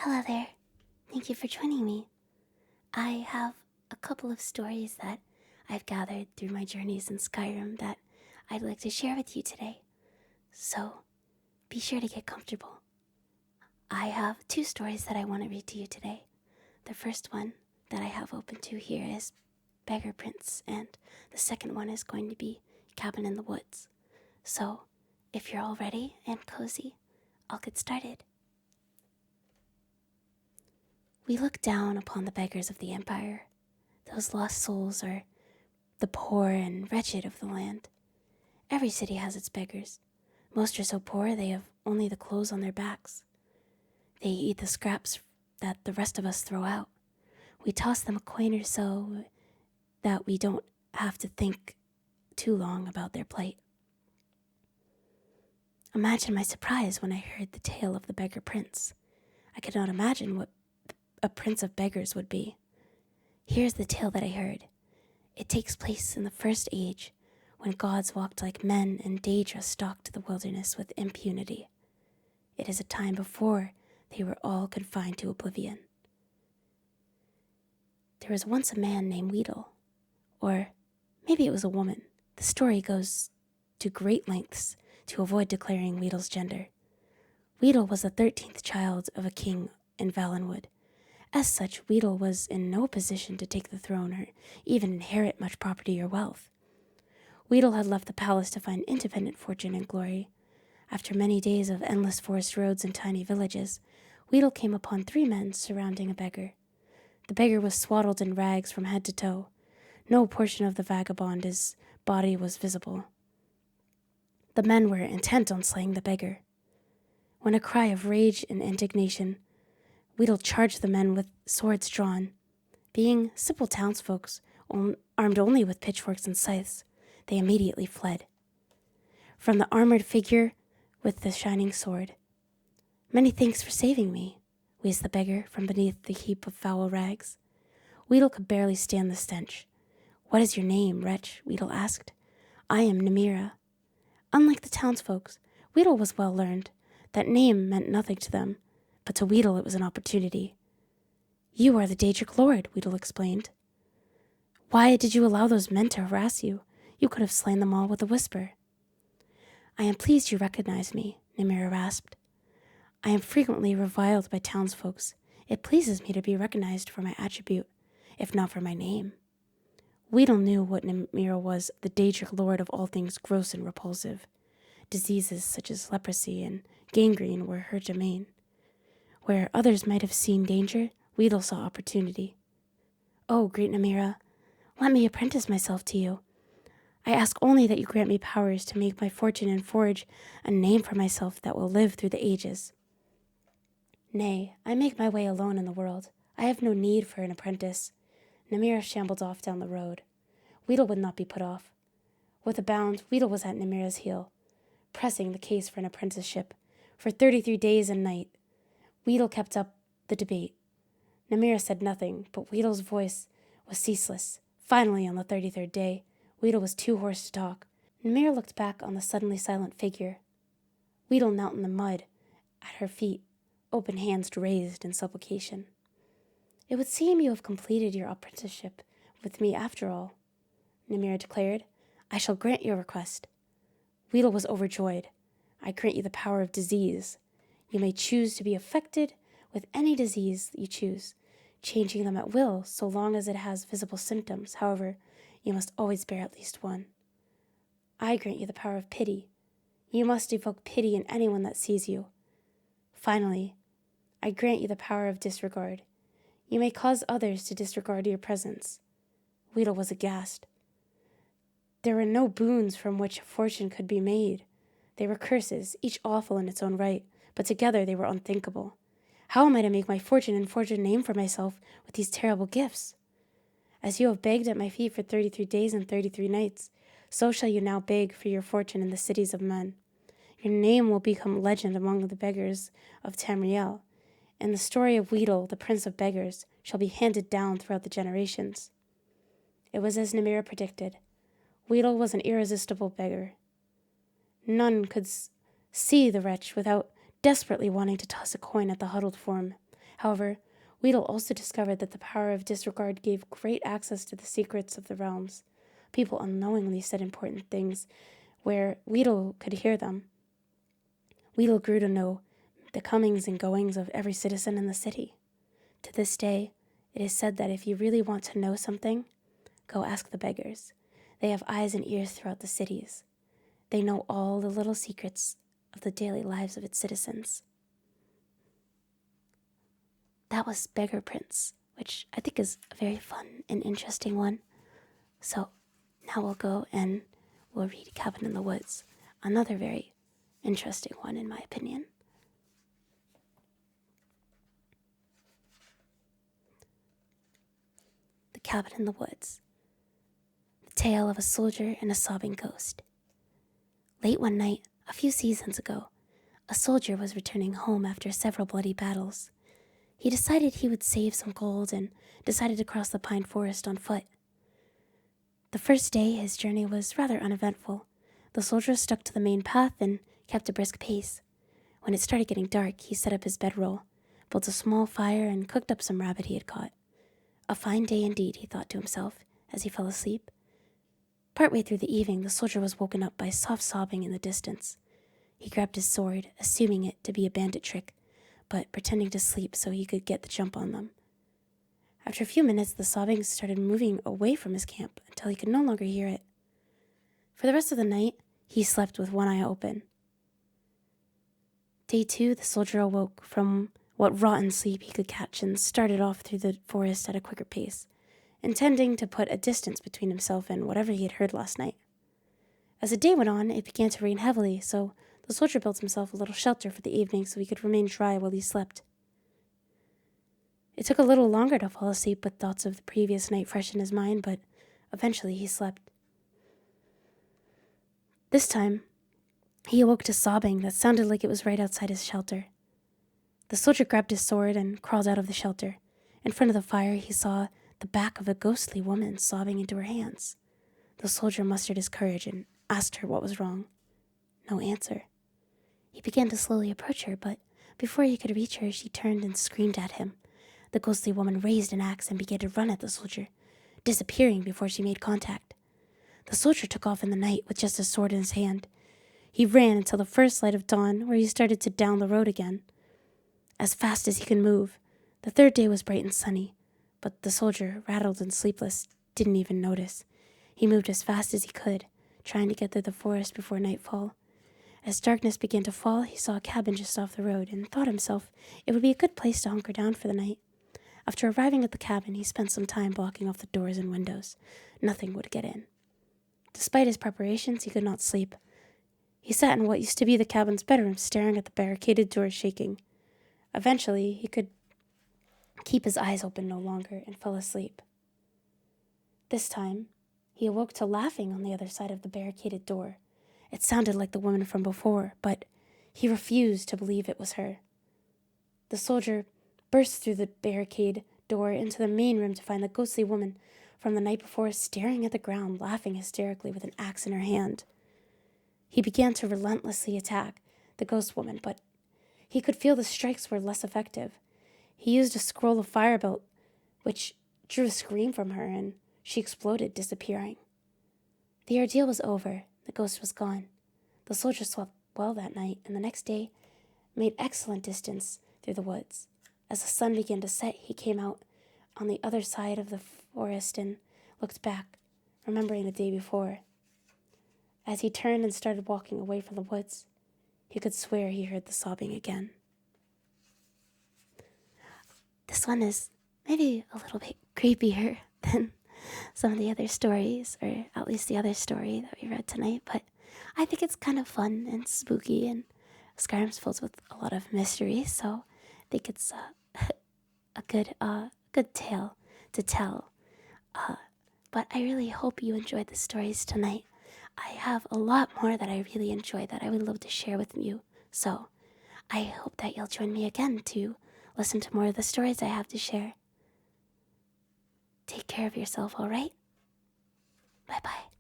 Hello there. Thank you for joining me. I have a couple of stories that I've gathered through my journeys in Skyrim that I'd like to share with you today. So be sure to get comfortable. I have two stories that I want to read to you today. The first one that I have open to here is Beggar Prince, and the second one is going to be Cabin in the Woods. So if you're all ready and cozy, I'll get started. We look down upon the beggars of the Empire. Those lost souls are the poor and wretched of the land. Every city has its beggars. Most are so poor they have only the clothes on their backs. They eat the scraps that the rest of us throw out. We toss them a coin or so that we don't have to think too long about their plight. Imagine my surprise when I heard the tale of the beggar prince. I could not imagine what a prince of beggars would be. Here's the tale that I heard. It takes place in the first age, when gods walked like men and Daedra stalked the wilderness with impunity. It is a time before they were all confined to oblivion. There was once a man named Weedle, or maybe it was a woman. The story goes to great lengths to avoid declaring Weedle's gender. Weedle was the 13th child of a king in Valenwood. As such, Weedle was in no position to take the throne or even inherit much property or wealth. Weedle had left the palace to find independent fortune and glory. After many days of endless forest roads and tiny villages, Weedle came upon 3 men surrounding a beggar. The beggar was swaddled in rags from head to toe. No portion of the vagabond's body was visible. The men were intent on slaying the beggar. When a cry of rage and indignation, Weedle charged the men with swords drawn. Being simple townsfolk, armed only with pitchforks and scythes, they immediately fled. From the armored figure with the shining sword, "Many thanks for saving me," wheezed the beggar from beneath the heap of foul rags. Weedle could barely stand the stench. "What is your name, wretch?" Weedle asked. "I am Nemira." Unlike the townsfolk, Weedle was well learned. That name meant nothing to them, but to Weedle it was an opportunity. "You are the Daedric Lord," Weedle explained. "Why did you allow those men to harass you? You could have slain them all with a whisper." "I am pleased you recognize me," Nemira rasped. "I am frequently reviled by townsfolk. It pleases me to be recognized for my attribute, if not for my name." Weedle knew what Nemira was, the Daedric Lord of all things gross and repulsive. Diseases such as leprosy and gangrene were her domain. Where others might have seen danger, Weedle saw opportunity. "Oh, great Nemira, let me apprentice myself to you. I ask only that you grant me powers to make my fortune and forge a name for myself that will live through the ages." "Nay, I make my way alone in the world. I have no need for an apprentice." Nemira shambled off down the road. Weedle would not be put off. With a bound, Weedle was at Nemira's heel, pressing the case for an apprenticeship. For 33 days and nights, Weedle kept up the debate. Nemira said nothing, but Weedle's voice was ceaseless. Finally, on the 33rd day, Weedle was too hoarse to talk. Nemira looked back on the suddenly silent figure. Weedle knelt in the mud at her feet, open hands raised in supplication. "It would seem you have completed your apprenticeship with me after all," Nemira declared. "I shall grant your request." Weedle was overjoyed. "I grant you the power of disease. You may choose to be affected with any disease you choose, changing them at will so long as it has visible symptoms. However, you must always bear at least one. I grant you the power of pity. You must evoke pity in anyone that sees you. Finally, I grant you the power of disregard. You may cause others to disregard your presence." Weedle was aghast. There were no boons from which fortune could be made. They were curses, each awful in its own right, but together they were unthinkable. How am I to make my fortune and forge a name for myself with these terrible gifts? As you have begged at my feet for 33 days and 33 nights, so shall you now beg for your fortune in the cities of men. Your name will become legend among the beggars of Tamriel, and the story of Weedle, the prince of beggars, shall be handed down throughout the generations." It was as Nemira predicted. Weedle was an irresistible beggar. None could see the wretch without desperately wanting to toss a coin at the huddled form. However, Weedle also discovered that the power of disregard gave great access to the secrets of the realms. People unknowingly said important things where Weedle could hear them. Weedle grew to know the comings and goings of every citizen in the city. To this day, it is said that if you really want to know something, go ask the beggars. They have eyes and ears throughout the cities. They know all the little secrets of the daily lives of its citizens. That was Beggar Prince, which I think is a very fun and interesting one. So now we'll go and we'll read Cabin in the Woods, another very interesting one in my opinion. The Cabin in the Woods. The tale of a soldier and a sobbing ghost. Late one night, a few seasons ago, a soldier was returning home after several bloody battles. He decided he would save some gold and decided to cross the pine forest on foot. The first day, his journey was rather uneventful. The soldier stuck to the main path and kept a brisk pace. When it started getting dark, he set up his bedroll, built a small fire, and cooked up some rabbit he had caught. A fine day indeed, he thought to himself as he fell asleep. Partway through the evening, the soldier was woken up by soft sobbing in the distance. He grabbed his sword, assuming it to be a bandit trick, but pretending to sleep so he could get the jump on them. After a few minutes, the sobbing started moving away from his camp until he could no longer hear it. For the rest of the night, he slept with one eye open. Day 2, the soldier awoke from what rotten sleep he could catch and started off through the forest at a quicker pace, intending to put a distance between himself and whatever he had heard last night. As the day went on, it began to rain heavily, so the soldier built himself a little shelter for the evening so he could remain dry while he slept. It took a little longer to fall asleep with thoughts of the previous night fresh in his mind, but eventually he slept. This time, he awoke to sobbing that sounded like it was right outside his shelter. The soldier grabbed his sword and crawled out of the shelter. In front of the fire, he saw the back of a ghostly woman sobbing into her hands. The soldier mustered his courage and asked her what was wrong. No answer. He began to slowly approach her, but before he could reach her, she turned and screamed at him. The ghostly woman raised an axe and began to run at the soldier, disappearing before she made contact. The soldier took off in the night with just his sword in his hand. He ran until the first light of dawn, where he started to down the road again, as fast as he could move. The third day was bright and sunny, but the soldier, rattled and sleepless, didn't even notice. He moved as fast as he could, trying to get through the forest before nightfall. As darkness began to fall, he saw a cabin just off the road and thought himself it would be a good place to hunker down for the night. After arriving at the cabin, he spent some time blocking off the doors and windows. Nothing would get in. Despite his preparations, he could not sleep. He sat in what used to be the cabin's bedroom, staring at the barricaded door, shaking. Eventually, he could keep his eyes open no longer and fell asleep. This time, he awoke to laughing on the other side of the barricaded door. It sounded like the woman from before, but he refused to believe it was her. The soldier burst through the barricade door into the main room to find the ghostly woman from the night before staring at the ground, laughing hysterically with an axe in her hand. He began to relentlessly attack the ghost woman, but he could feel the strikes were less effective. He used a scroll of firebolt, which drew a scream from her, and she exploded, disappearing. The ordeal was over. The ghost was gone. The soldier slept well that night, and the next day made excellent distance through the woods. As the sun began to set, he came out on the other side of the forest and looked back, remembering the day before. As he turned and started walking away from the woods, he could swear he heard the sobbing again. This one is maybe a little bit creepier than some of the other stories, or at least the other story that we read tonight, but I think it's kind of fun and spooky, and Skyrim's filled with a lot of mystery, so I think it's a good tale to tell. But I really hope you enjoyed the stories tonight. I have a lot more that I really enjoy that I would love to share with you, so I hope that you'll join me again to listen to more of the stories I have to share. Take care of yourself, all right? Bye-bye.